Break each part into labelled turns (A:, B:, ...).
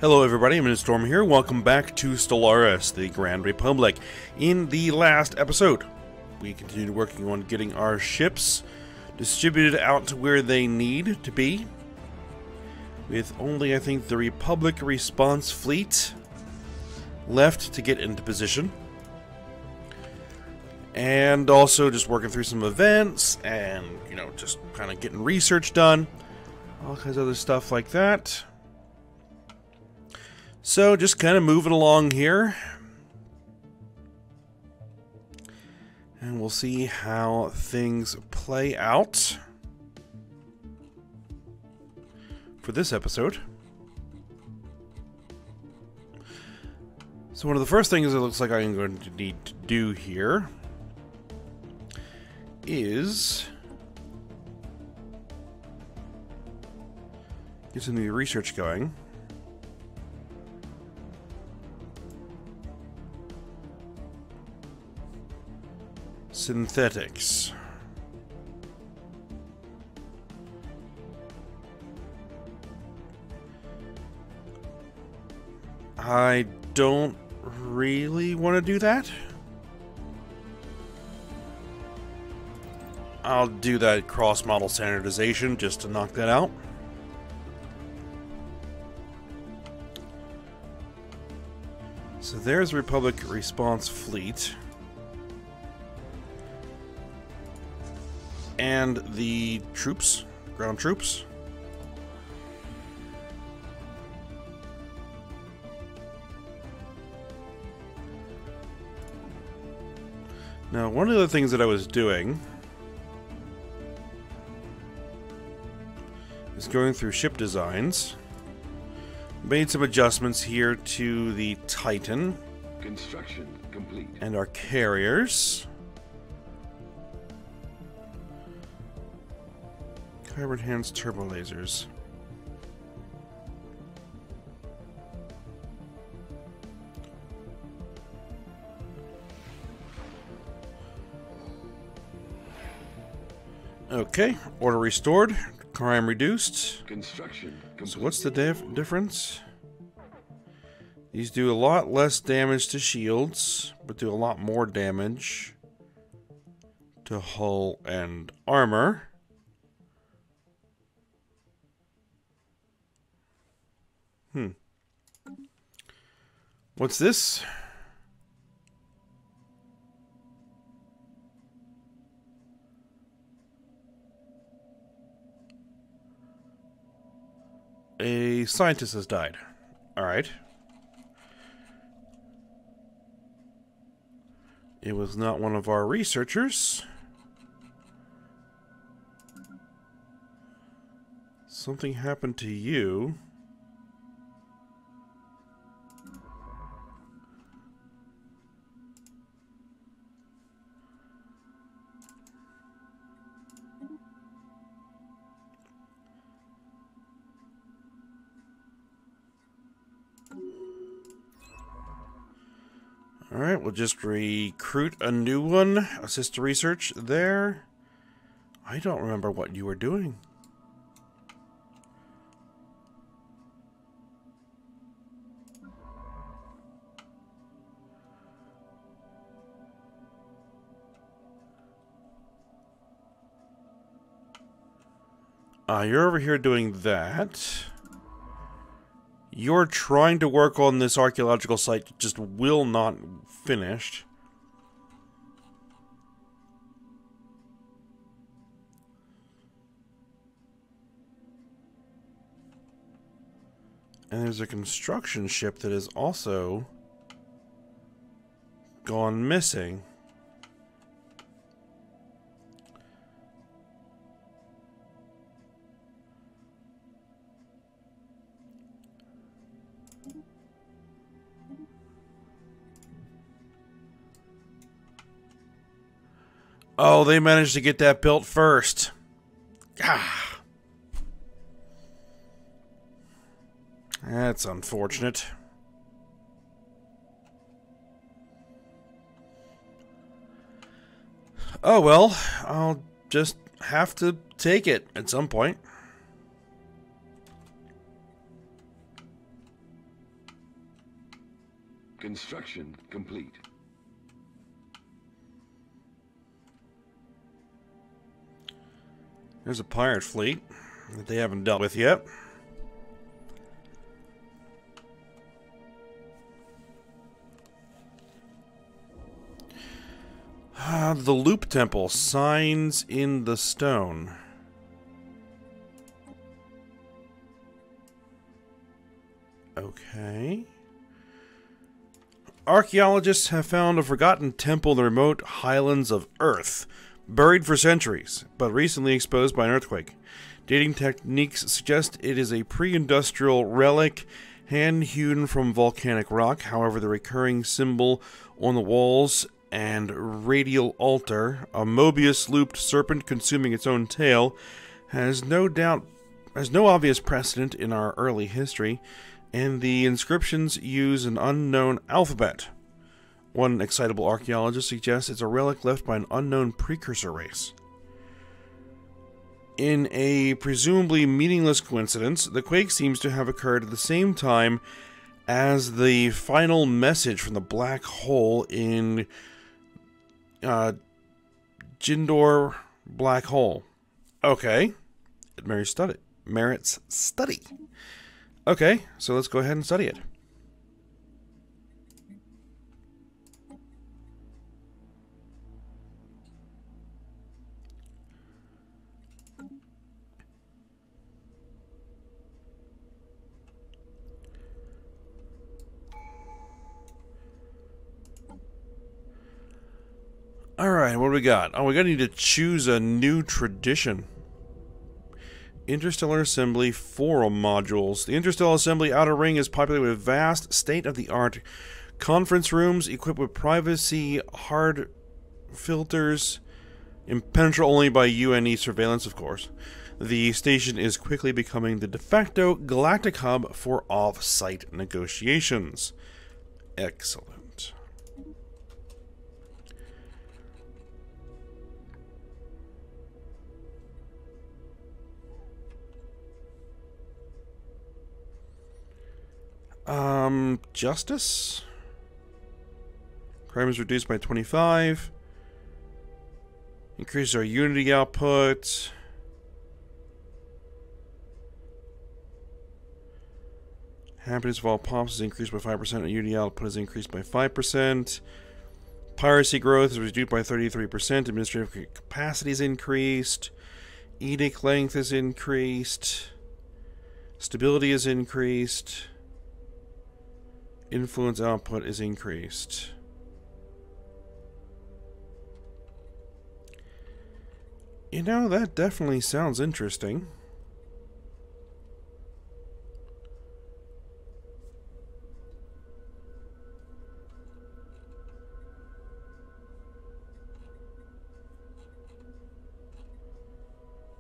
A: Hello everybody, I'm Storm here. Welcome back to Stellaris, the Grand Republic. In the last episode, we continued working on getting our ships distributed out to where they need to be. With only, I think, the Republic response fleet left to get into position. And also just working through some events and, just kind of getting research done. All kinds of other stuff like that. So, just kind of moving along here. And we'll see how things play out for this episode. So, one of the first things it looks like I'm going to need to do here is get some new research going. Synthetics. I don't really want to do that. I'll do that cross-model standardization just to knock that out. So there's Republic Response Fleet. And the troops, ground troops. Now, one of the things that I was doing is going through ship designs. Made some adjustments here to the Titan.
B: Construction complete.
A: And our carriers. Hybrid-enhanced turbo lasers. Okay, order restored, crime reduced.
B: Construction complete.
A: So what's the difference? These do a lot less damage to shields, but do a lot more damage to hull and armor. What's this? A scientist has died. Alright. It was not one of our researchers. Something happened to you. Alright, we'll just recruit a new one. Assist to research there. I don't remember what you were doing. You're over here doing that. You're trying to work on this archaeological site that just will not finish. And there's a construction ship that is also gone missing. Oh, they managed to get that built first. Ah. That's unfortunate. Oh well, I'll just have to take it at some point.
B: Construction complete.
A: There's a pirate fleet that they haven't dealt with yet. The Loop Temple, signs in the stone. Okay. Archaeologists have found a forgotten temple in the remote highlands of Earth, buried for centuries, but recently exposed by an earthquake. Dating techniques suggest it is a pre-industrial relic, hand-hewn from volcanic rock. However, the recurring symbol on the walls and radial altar, a Mobius-looped serpent consuming its own tail, has no obvious precedent in our early history, and the inscriptions use an unknown alphabet. One excitable archaeologist suggests it's a relic left by an unknown precursor race. In a presumably meaningless coincidence, the quake seems to have occurred at the same time as the final message from the black hole in Jindor Black Hole. Okay. It merits study. Okay, so let's go ahead and study it. Alright, what do we got? Oh, we're going to need to choose a new tradition. Interstellar Assembly Forum modules. The Interstellar Assembly Outer Ring is populated with vast, state-of-the-art conference rooms equipped with privacy hard filters, impenetrable only by UNE surveillance, of course. The station is quickly becoming the de facto galactic hub for off-site negotiations. Excellent. Justice? Crime is reduced by 25. Increases our Unity output. Happiness of all pops is increased by 5%, and Unity output is increased by 5%. Piracy growth is reduced by 33%. Administrative capacity is increased. Edict length is increased. Stability is increased. Influence output is increased. You know, that definitely sounds interesting.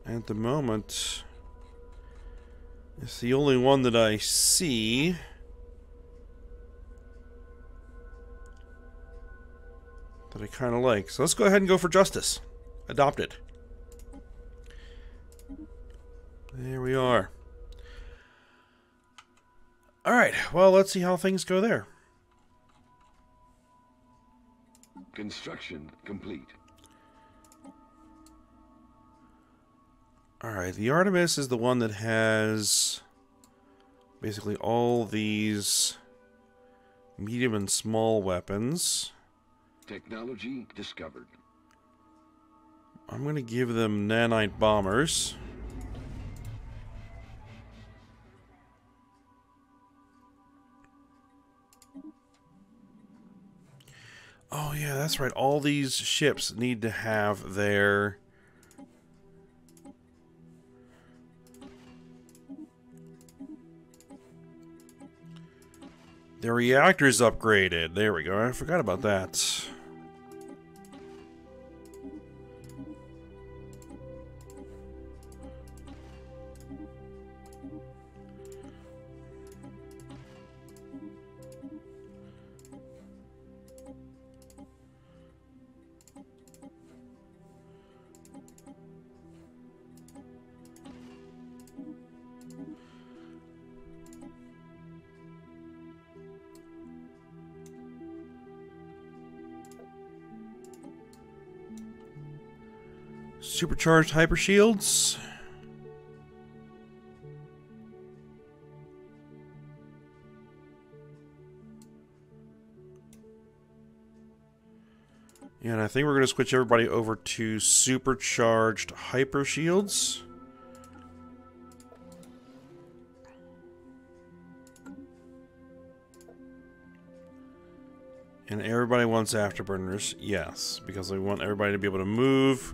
A: At the moment, it's the only one that I see. That I kind of like. So let's go ahead and go for justice. Adopt it. There we are. Alright, well, let's see how things go there.
B: Construction complete.
A: Alright, the Artemis is the one that has basically all these medium and small weapons.
B: Technology discovered.
A: I'm going to give them nanite bombers. Oh yeah, that's right. All these ships need to have their reactors upgraded. There we go. I forgot about that. Supercharged hyper shields. Yeah, and I think we're going to switch everybody over to supercharged hyper shields. And everybody wants afterburners, yes, because we want everybody to be able to move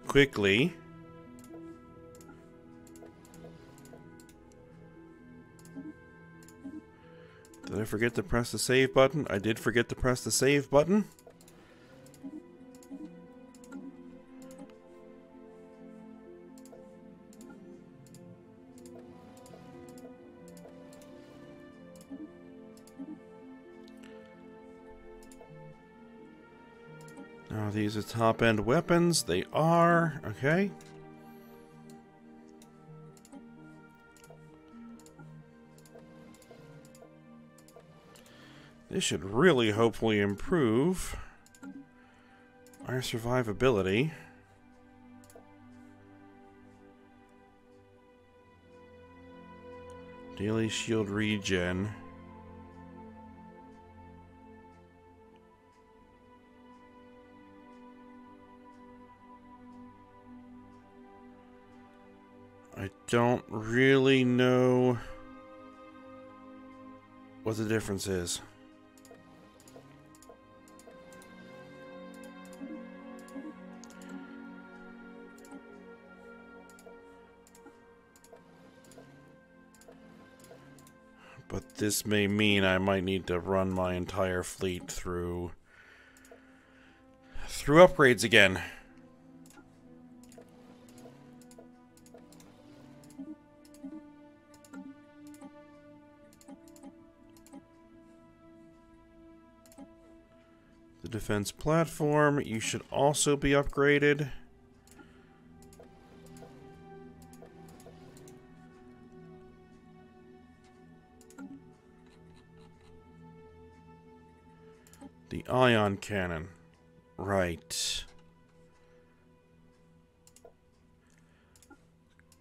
A: quickly. Did I forget to press the save button? I did forget to press the save button. Now these are top-end weapons. They are. Okay. This should really hopefully improve our survivability. Daily shield regen. I don't really know what the difference is. But this may mean I might need to run my entire fleet through upgrades again. The defense platform, you should also be upgraded. The ion cannon. Right.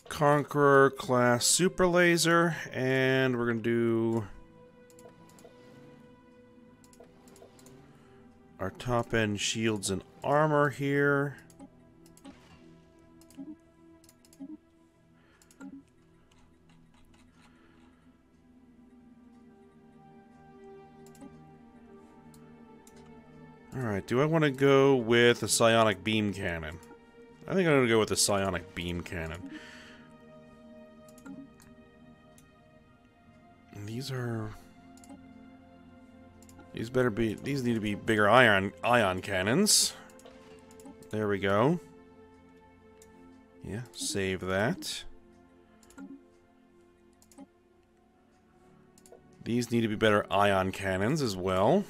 A: Conqueror class super laser, and we're going to do our top-end shields and armor here. Alright, do I want to go with a psionic beam cannon? I think I'm going to go with the psionic beam cannon. And these need to be bigger ion cannons. There we go. Yeah, save that. These need to be better ion cannons as well.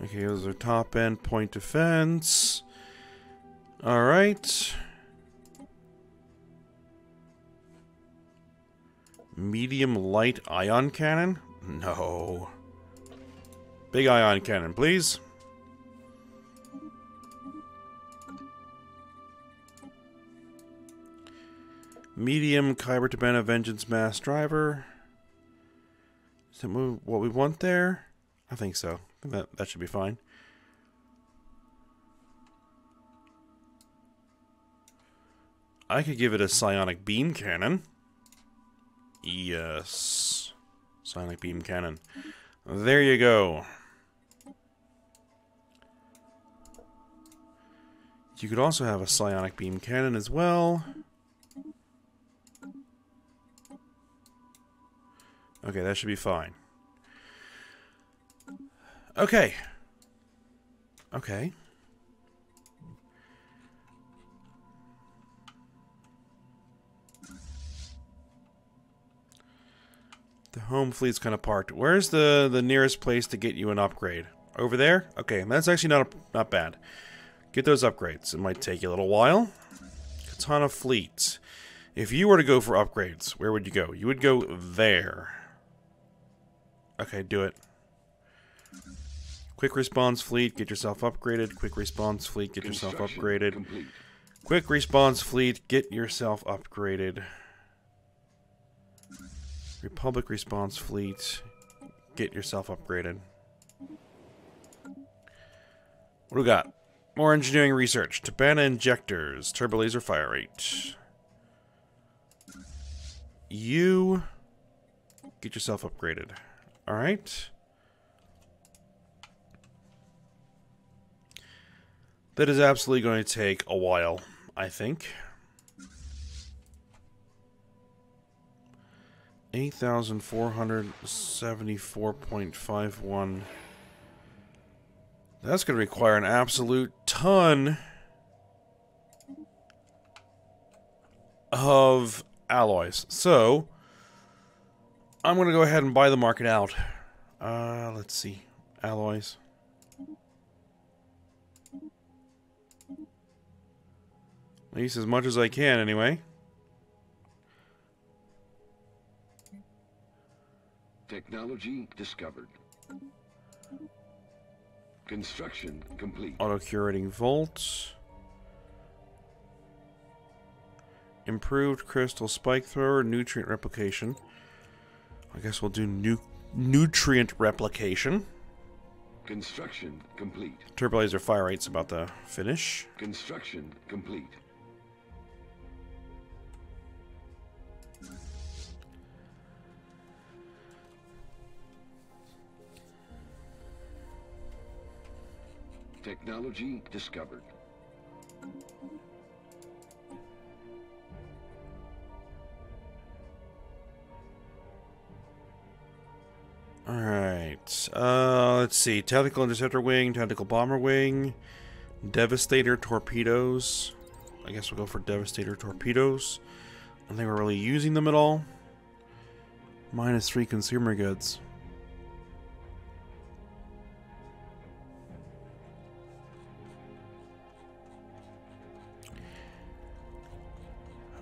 A: Okay, those are top-end point defense. Alright. Medium light ion cannon? No. Big ion cannon, please. Medium Kyber Tabana Vengeance Mass Driver. Is that what we want there? I think so. That should be fine. I could give it a psionic beam cannon. Yes. Psionic beam cannon. There you go. You could also have a psionic beam cannon as well. Okay, that should be fine. Okay. Okay. The home fleet's kind of parked. Where's the nearest place to get you an upgrade? Over there? Okay, that's actually not bad. Get those upgrades. It might take you a little while. Katana Fleet. If you were to go for upgrades, where would you go? You would go there. Okay, do it. Quick Response Fleet, get yourself upgraded. Quick Response Fleet, get yourself upgraded.
B: Complete.
A: Quick Response Fleet, get yourself upgraded. Republic Response Fleet, get yourself upgraded. What do we got? More engineering research. Tabana injectors. Turbo laser fire rate. You get yourself upgraded. Alright. That is absolutely going to take a while, I think. 8,474.51. That's going to require an absolute ton of alloys. So, I'm going to go ahead and buy the market out. Let's see. Alloys. At least as much as I can, anyway.
B: Technology discovered. Construction complete.
A: Auto-curating Volt. Improved Crystal Spike Thrower. Nutrient Replication. I guess we'll do Nutrient Replication.
B: Construction complete.
A: Turbo laser fire rate's about to finish.
B: Construction complete. Technology discovered.
A: Alright. Let's see. Tactical Interceptor Wing, Tactical Bomber Wing, Devastator Torpedoes. I guess we'll go for Devastator Torpedoes. I don't think we're really using them at all. -3 consumer goods.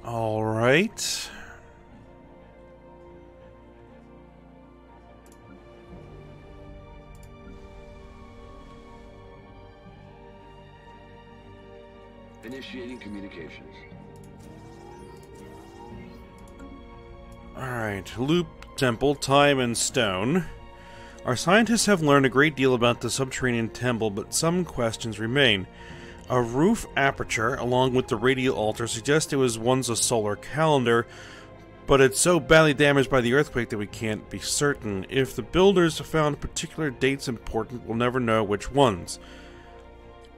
A: All right.
B: Initiating communications.
A: All right. Loop Temple, Time and Stone. Our scientists have learned a great deal about the subterranean temple, but some questions remain. A roof aperture, along with the radial altar, suggests it was once a solar calendar, but it's so badly damaged by the earthquake that we can't be certain. If the builders found particular dates important, we'll never know which ones.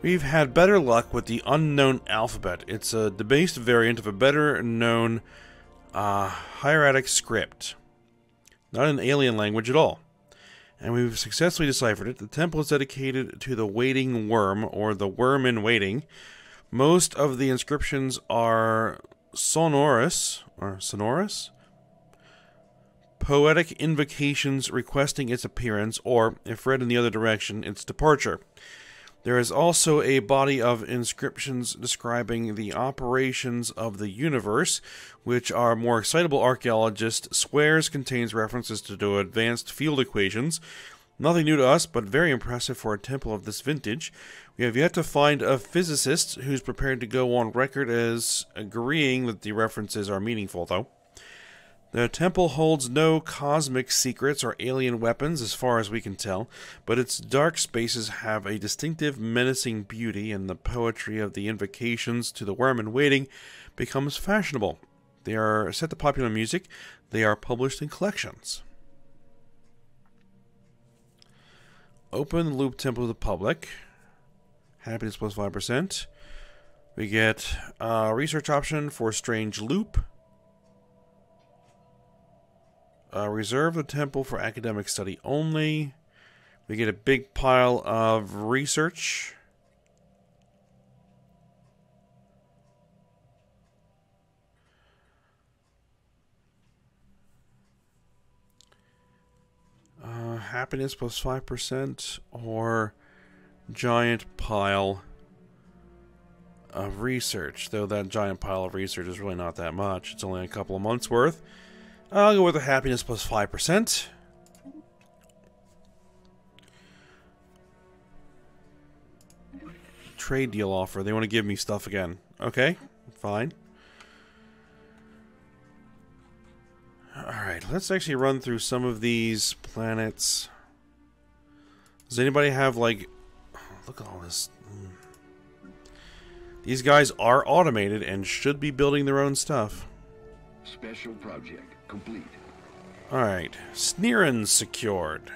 A: We've had better luck with the unknown alphabet. It's a debased variant of a better-known hieratic script. Not an alien language at all. And we've successfully deciphered it. The temple is dedicated to the waiting worm, or the worm in waiting. Most of the inscriptions are sonorous, poetic invocations requesting its appearance, or, if read in the other direction, its departure. There is also a body of inscriptions describing the operations of the universe, which our more excitable archaeologist swears contains references to advanced field equations. Nothing new to us, but very impressive for a temple of this vintage. We have yet to find a physicist who's prepared to go on record as agreeing that the references are meaningful, though. The temple holds no cosmic secrets or alien weapons as far as we can tell, but its dark spaces have a distinctive menacing beauty, and the poetry of the invocations to the worm in waiting becomes fashionable. They are set to popular music. They are published in collections. Open the loop temple to the public. Happiness plus 5%. We get a research option for strange loop. Reserve the temple for academic study only. We get a big pile of research. Happiness plus 5% or giant pile of research, though that giant pile of research is really not that much. It's only a couple of months worth. I'll go with a happiness plus 5%. Trade deal offer. They want to give me stuff again. Okay, fine. Alright, let's actually run through some of these planets. Does anybody have, like... Oh, look at all this. These guys are automated and should be building their own stuff.
B: Special project complete.
A: Alright, Sneerans secured.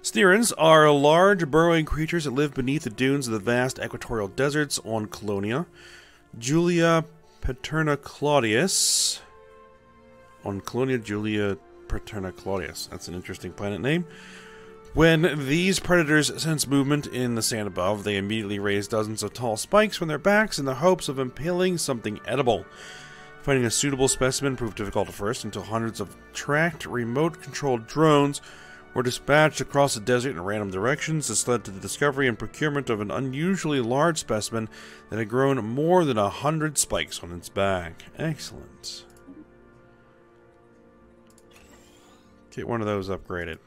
A: Sneerans are large burrowing creatures that live beneath the dunes of the vast equatorial deserts on Colonia. Julia Paterna Claudius. On Colonia Julia Paterna Claudius. That's an interesting planet name. When these predators sense movement in the sand above, they immediately raise dozens of tall spikes from their backs in the hopes of impaling something edible. Finding a suitable specimen proved difficult at first until hundreds of tracked, remote-controlled drones were dispatched across the desert in random directions. This led to the discovery and procurement of an unusually large specimen that had grown more than 100 spikes on its back. Excellent. Get one of those upgraded.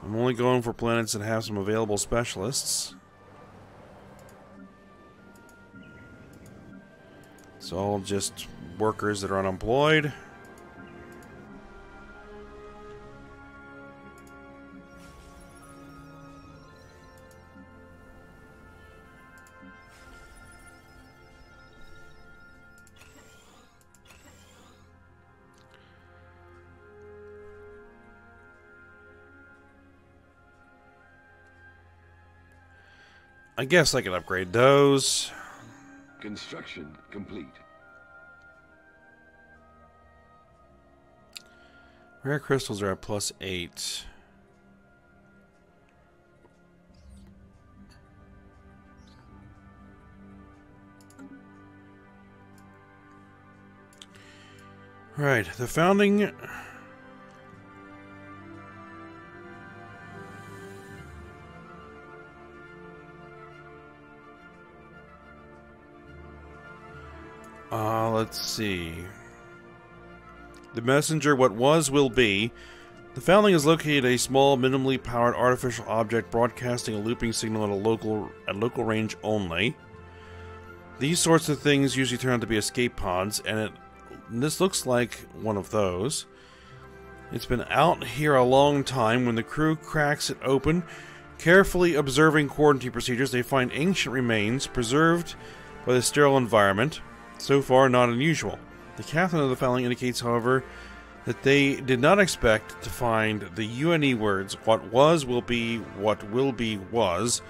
A: I'm only going for planets that have some available specialists. It's all just workers that are unemployed. I guess I can upgrade those.
B: Construction complete.
A: Rare crystals are at +8. Right, the founding... let's see. The messenger, what was, will be. The foundling is located at a small, minimally powered artificial object broadcasting a looping signal at local range only. These sorts of things usually turn out to be escape pods, and this looks like one of those. It's been out here a long time. When the crew cracks it open, carefully observing quarantine procedures, they find ancient remains preserved by the sterile environment. So far, not unusual. The captain of the foundling indicates, however, that they did not expect to find the UNE words, what was will be, what will be was,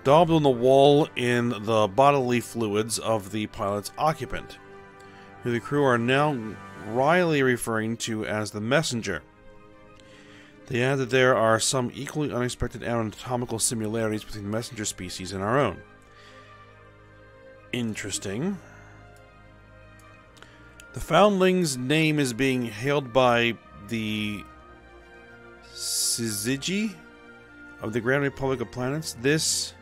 A: daubed on the wall in the bodily fluids of the pilot's occupant, who the crew are now wryly referring to as the messenger. They add that there are some equally unexpected anatomical similarities between the messenger species and our own. Interesting. The foundling's name is being hailed by the Syzygy of the Grand Republic of Planets. This,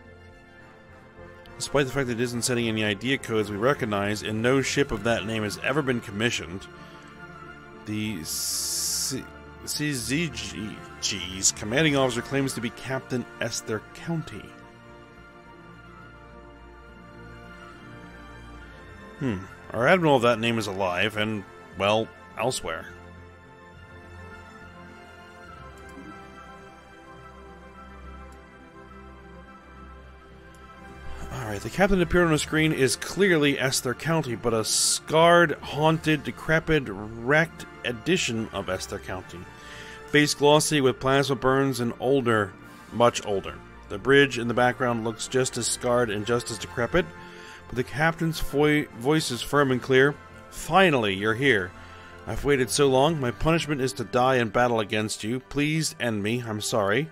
A: despite the fact that it isn't setting any idea codes we recognize, and no ship of that name has ever been commissioned. The Syzygy's commanding officer claims to be Captain Esther County. Our admiral of that name is alive and, well, elsewhere. Alright, the captain appeared on the screen is clearly Esther County, but a scarred, haunted, decrepit, wrecked edition of Esther County. Face glossy with plasma burns and older, much older. The bridge in the background looks just as scarred and just as decrepit, but the captain's voice is firm and clear. Finally, you're here. I've waited so long. My punishment is to die in battle against you. Please end me. I'm sorry.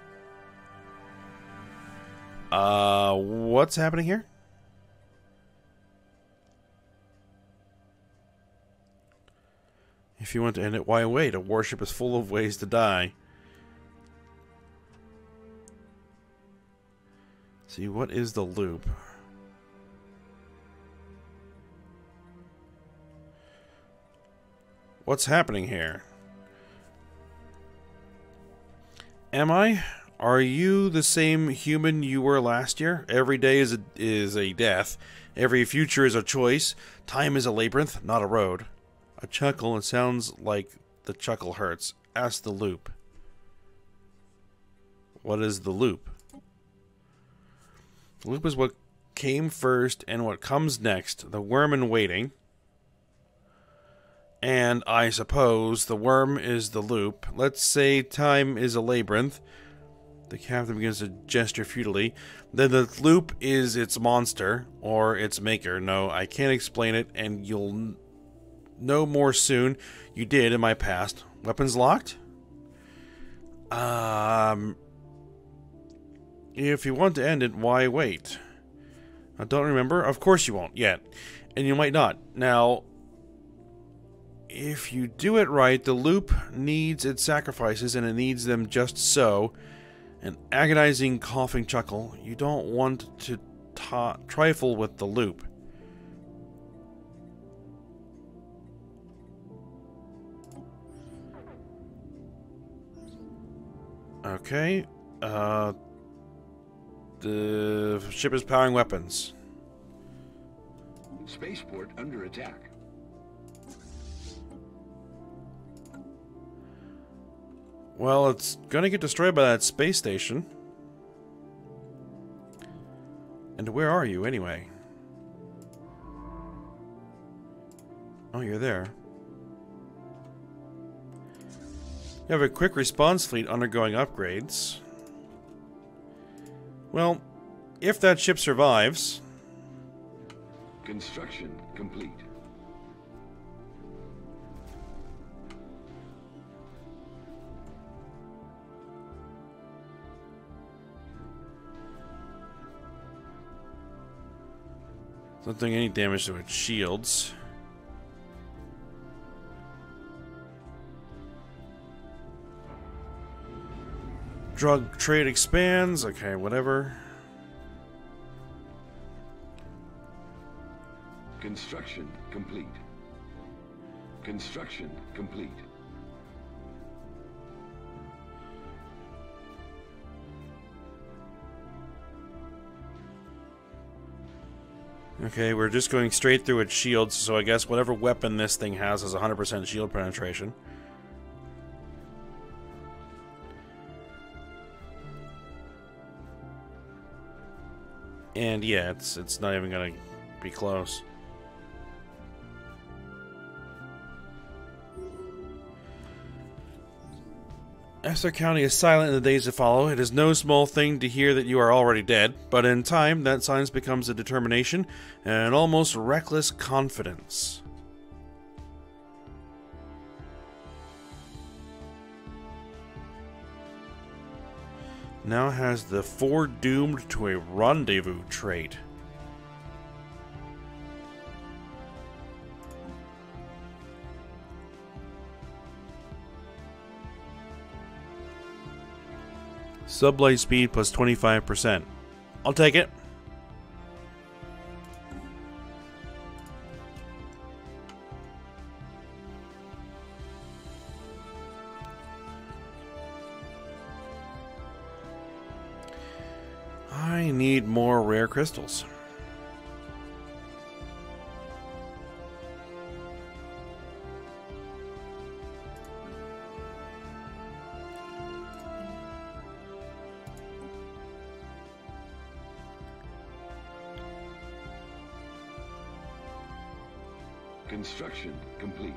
A: What's happening here? If you want to end it, why wait? A warship is full of ways to die. See, what is the loop? What's happening here? Am I? Are you the same human you were last year? Every day is a death. Every future is a choice. Time is a labyrinth, not a road. A chuckle, it sounds like the chuckle hurts. Ask the loop. What is the loop? The loop is what came first and what comes next. The worm in waiting. And I suppose the worm is the loop. Let's say time is a labyrinth. The captain begins to gesture futilely. Then the loop is its monster, or its maker. No, I can't explain it, and you'll know more soon. You did in my past. Weapons locked? If you want to end it, why wait? I don't remember? Of course you won't, yet. And you might not. Now, if you do it right, the loop needs its sacrifices, and it needs them just so. An agonizing, coughing chuckle. You don't want to trifle with the loop. Okay. The ship is powering weapons.
B: Spaceport under attack.
A: Well, it's gonna get destroyed by that space station. And where are you, anyway? Oh, you're there. You have a quick response fleet undergoing upgrades. Well, if that ship survives...
B: Construction complete.
A: Not doing any damage to its shields. Drug trade expands. Okay, whatever.
B: Construction complete. Construction complete.
A: Okay, we're just going straight through its shields, so I guess whatever weapon this thing has 100% shield penetration. And yeah, it's not even gonna be close. Esther County is silent in the days that follow. It is no small thing to hear that you are already dead, but in time, that silence becomes a determination and an almost reckless confidence. Now has the foredoomed to a rendezvous trait. Sublight speed plus 25%. I'll take it. I need more rare crystals.
B: Construction complete.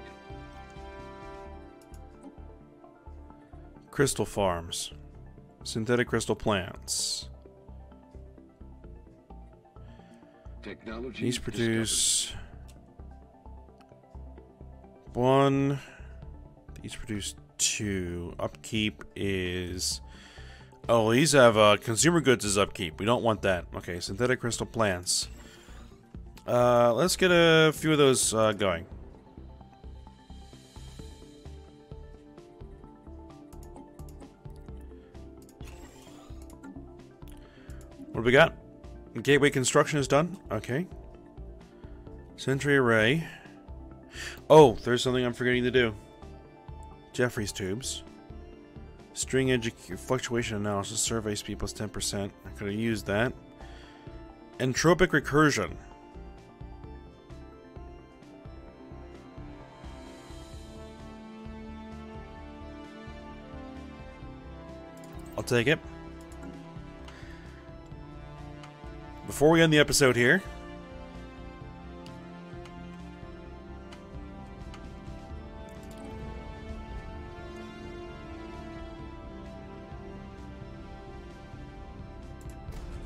A: Crystal farms. Synthetic crystal plants.
B: Technology.
A: These produce one. These produce two. Upkeep is... Oh, these have consumer goods as upkeep. We don't want that. Okay, synthetic crystal plants. Let's get a few of those going. What do we got? Gateway construction is done. Okay. Sentry array. Oh, there's something I'm forgetting to do. Jeffrey's tubes. String edge fluctuation analysis. Survey speed plus 10%. I could have used that. Entropic recursion. I'll take it. Before we end the episode here,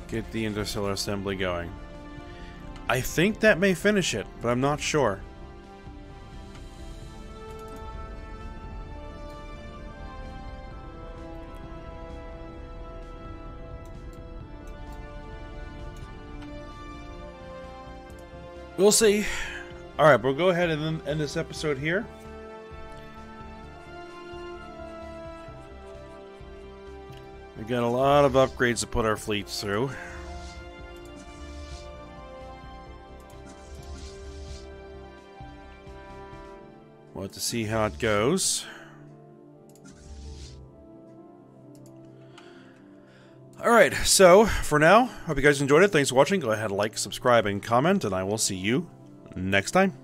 A: get the interstellar assembly going. I think that may finish it, but I'm not sure. We'll see. Alright, we'll go ahead and end this episode here. We got a lot of upgrades to put our fleets through. We'll have to see how it goes. Alright, so for now, hope you guys enjoyed it. Thanks for watching. Go ahead, like, subscribe, and comment, and I will see you next time.